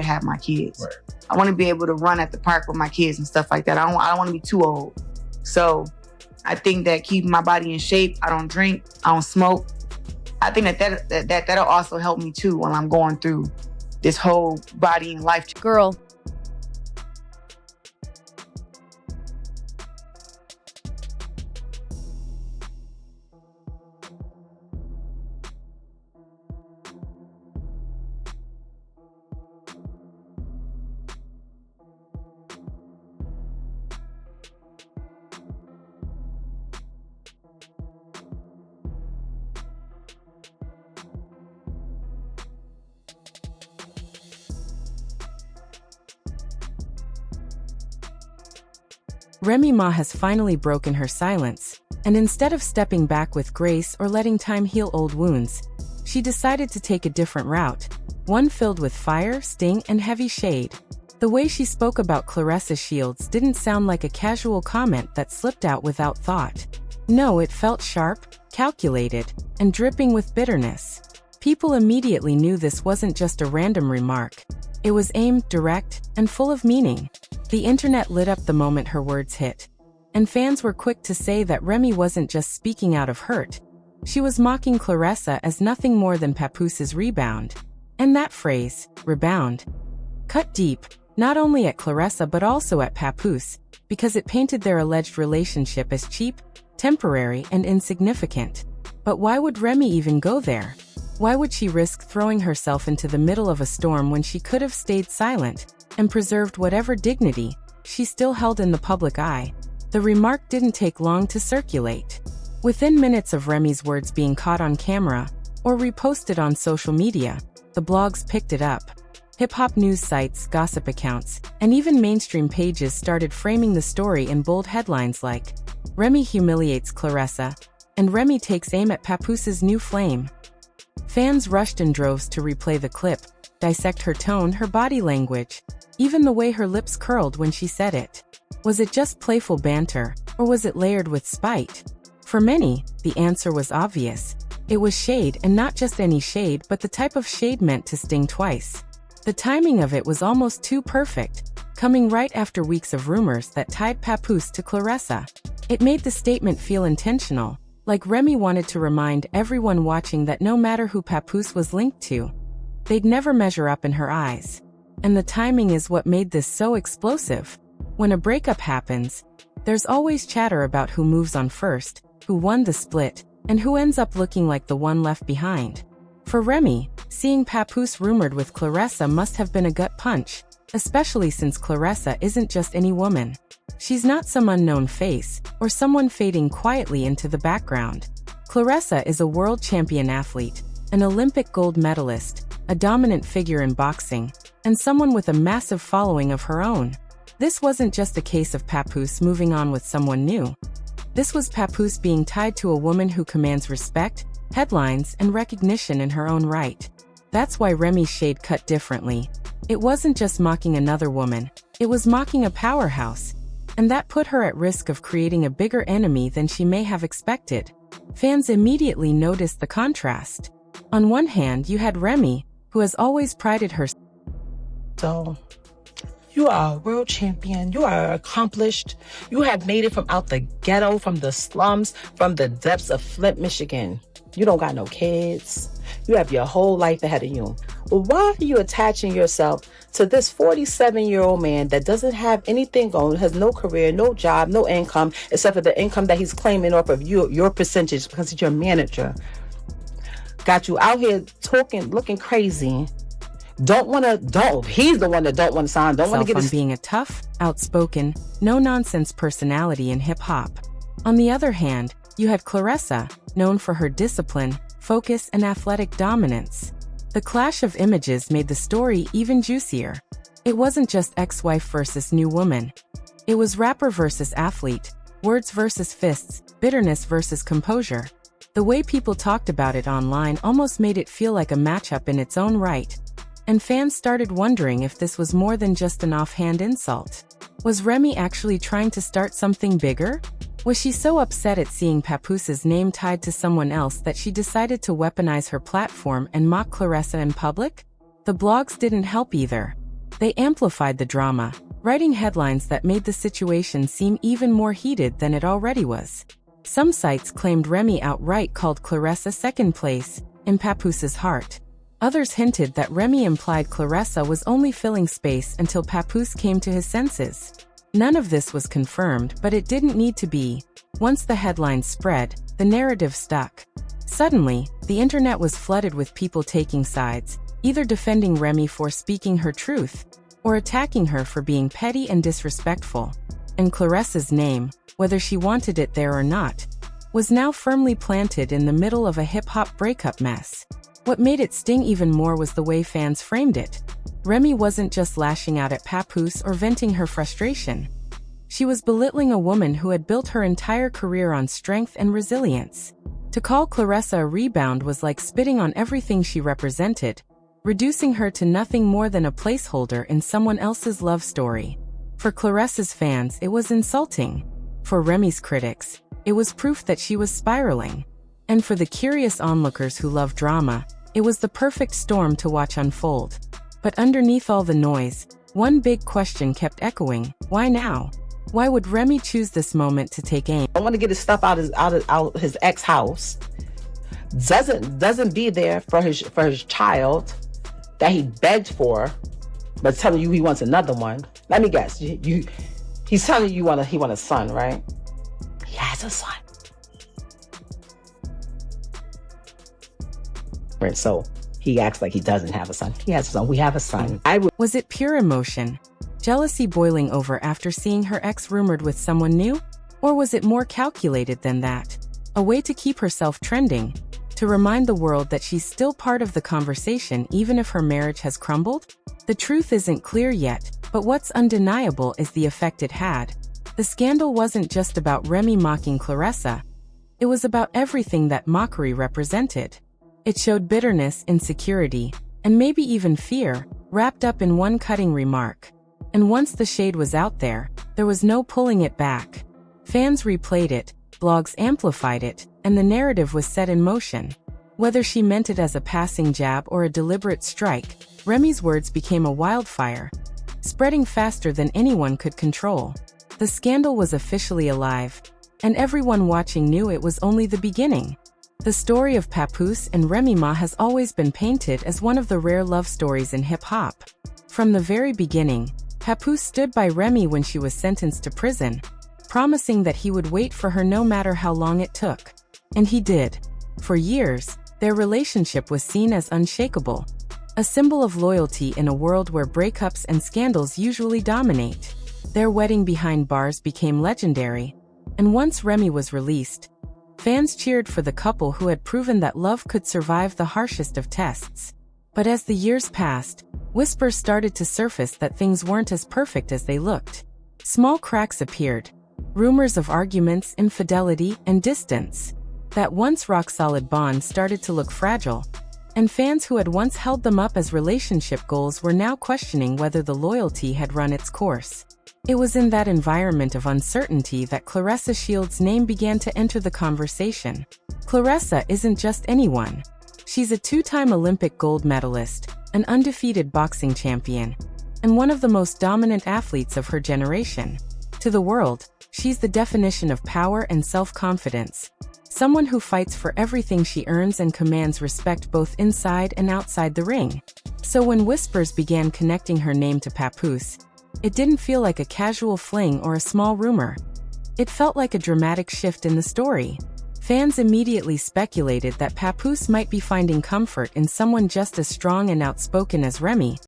to have my kids. Right. I want to be able to run at the park with my kids and stuff like that. I don't want to be too old. So I think that keeping my body in shape, I don't drink, I don't smoke. I think that'll also help me too when I'm going through this whole body and life. Girl. Remy Ma has finally broken her silence, and instead of stepping back with grace or letting time heal old wounds, she decided to take a different route, one filled with fire, sting, and heavy shade. The way she spoke about Claressa Shields didn't sound like a casual comment that slipped out without thought. No, it felt sharp, calculated, and dripping with bitterness. People immediately knew this wasn't just a random remark. It was aimed, direct, and full of meaning. The internet lit up the moment her words hit, and fans were quick to say that Remy wasn't just speaking out of hurt. She was mocking Claressa as nothing more than Papoose's Rebound. And that phrase, rebound, cut deep, not only at Claressa but also at Papoose, because it painted their alleged relationship as cheap, temporary, and insignificant. But why would Remy even go there? Why would she risk throwing herself into the middle of a storm when she could have stayed silent and preserved whatever dignity she still held in the public eye? The remark didn't take long to circulate. Within minutes of Remy's words being caught on camera or reposted on social media, the blogs picked it up. Hip-hop news sites, gossip accounts, and even mainstream pages started framing the story in bold headlines like, "Remy humiliates Claressa," and "Remy takes aim at Papoose's new flame." Fans rushed in droves to replay the clip, dissect her tone, her body language, even the way her lips curled when she said it. Was it just playful banter, or was it layered with spite? For many, the answer was obvious. It was shade, and not just any shade, but the type of shade meant to sting twice. The timing of it was almost too perfect, coming right after weeks of rumors that tied Papoose to Claressa. It made the statement feel intentional, like Remy wanted to remind everyone watching that no matter who Papoose was linked to, they'd never measure up in her eyes. And the timing is what made this so explosive. When a breakup happens, there's always chatter about who moves on first, who won the split, and who ends up looking like the one left behind. For Remy, seeing Papoose rumored with Claressa must have been a gut punch, especially since Claressa isn't just any woman. She's not some unknown face, or someone fading quietly into the background. Claressa is a world champion athlete, an Olympic gold medalist, a dominant figure in boxing, and someone with a massive following of her own. This wasn't just a case of Papoose moving on with someone new. This was Papoose being tied to a woman who commands respect, headlines, and recognition in her own right. That's why Remy's shade cut differently. It wasn't just mocking another woman, it was mocking a powerhouse. And that put her at risk of creating a bigger enemy than she may have expected. Fans immediately noticed the contrast. On one hand, you had Remy, who has always prided herself. So, you are a world champion. You are accomplished. You have made it from out the ghetto, from the slums, from the depths of Flint, Michigan. You don't got no kids. You have your whole life ahead of you. But why are you attaching yourself to this 47-year-old man that doesn't have anything going, has no career, no job, no income, except for the income that he's claiming off of you, your percentage, because he's your manager? Got you out here talking, looking crazy. He's the one that don't want to sign, don't want to get on being a tough, outspoken, no-nonsense personality in hip-hop. On the other hand, you had Claressa, known for her discipline, focus, and athletic dominance. The clash of images made the story even juicier. It wasn't just ex-wife versus new woman. It was rapper versus athlete, words versus fists, bitterness versus composure. The way people talked about it online almost made it feel like a matchup in its own right. And fans started wondering if this was more than just an offhand insult. Was Remy actually trying to start something bigger? Was she so upset at seeing Papoose's name tied to someone else that she decided to weaponize her platform and mock Claressa in public? The blogs didn't help either. They amplified the drama, writing headlines that made the situation seem even more heated than it already was. Some sites claimed Remy outright called Claressa second place in Papoose's heart. Others hinted that Remy implied Claressa was only filling space until Papoose came to his senses. None of this was confirmed, but it didn't need to be. Once the headlines spread, the narrative stuck. Suddenly, the internet was flooded with people taking sides, either defending Remy for speaking her truth, or attacking her for being petty and disrespectful. And Claressa's name, whether she wanted it there or not, was now firmly planted in the middle of a hip-hop breakup mess. What made it sting even more was the way fans framed it. Remy wasn't just lashing out at Papoose or venting her frustration. She was belittling a woman who had built her entire career on strength and resilience. To call Claressa a rebound was like spitting on everything she represented, reducing her to nothing more than a placeholder in someone else's love story. For Claressa's fans, it was insulting. For Remy's critics, it was proof that she was spiraling. And for the curious onlookers who love drama, it was the perfect storm to watch unfold. But underneath all the noise, one big question kept echoing: why now? Why would Remy choose this moment to take aim? I want to get his stuff out his ex house. Doesn't be there for his child that he begged for, but telling you he wants another one. Let me guess. He's telling you he want a son, right? He has a son. Right, so he acts like he doesn't have a son. He has a son. We have a son. Was it pure emotion? Jealousy boiling over after seeing her ex rumored with someone new? Or was it more calculated than that? A way to keep herself trending? To remind the world that she's still part of the conversation even if her marriage has crumbled? The truth isn't clear yet, but what's undeniable is the effect it had. The scandal wasn't just about Remy mocking Claressa. It was about everything that mockery represented. It showed bitterness, insecurity, and maybe even fear, wrapped up in one cutting remark. And once the shade was out there was no pulling it back. Fans replayed it, blogs amplified it, and the narrative was set in motion. Whether she meant it as a passing jab or a deliberate strike, Remy's words became a wildfire, spreading faster than anyone could control. The scandal was officially alive, and everyone watching knew it was only the beginning. The story of Papoose and Remy Ma has always been painted as one of the rare love stories in hip-hop. From the very beginning, Papoose stood by Remy when she was sentenced to prison, promising that he would wait for her no matter how long it took. And he did. For years, their relationship was seen as unshakable, a symbol of loyalty in a world where breakups and scandals usually dominate. Their wedding behind bars became legendary, and once Remy was released, fans cheered for the couple who had proven that love could survive the harshest of tests. But as the years passed, whispers started to surface that things weren't as perfect as they looked. Small cracks appeared, rumors of arguments, infidelity, and distance. That once rock-solid bond started to look fragile, and fans who had once held them up as relationship goals were now questioning whether the loyalty had run its course. It was in that environment of uncertainty that Claressa Shields' name began to enter the conversation. Claressa isn't just anyone. She's a two-time Olympic gold medalist, an undefeated boxing champion, and one of the most dominant athletes of her generation. To the world, she's the definition of power and self-confidence. Someone who fights for everything she earns and commands respect both inside and outside the ring. So when whispers began connecting her name to Papoose, it didn't feel like a casual fling or a small rumor. It felt like a dramatic shift in the story. Fans immediately speculated that Papoose might be finding comfort in someone just as strong and outspoken as Remy,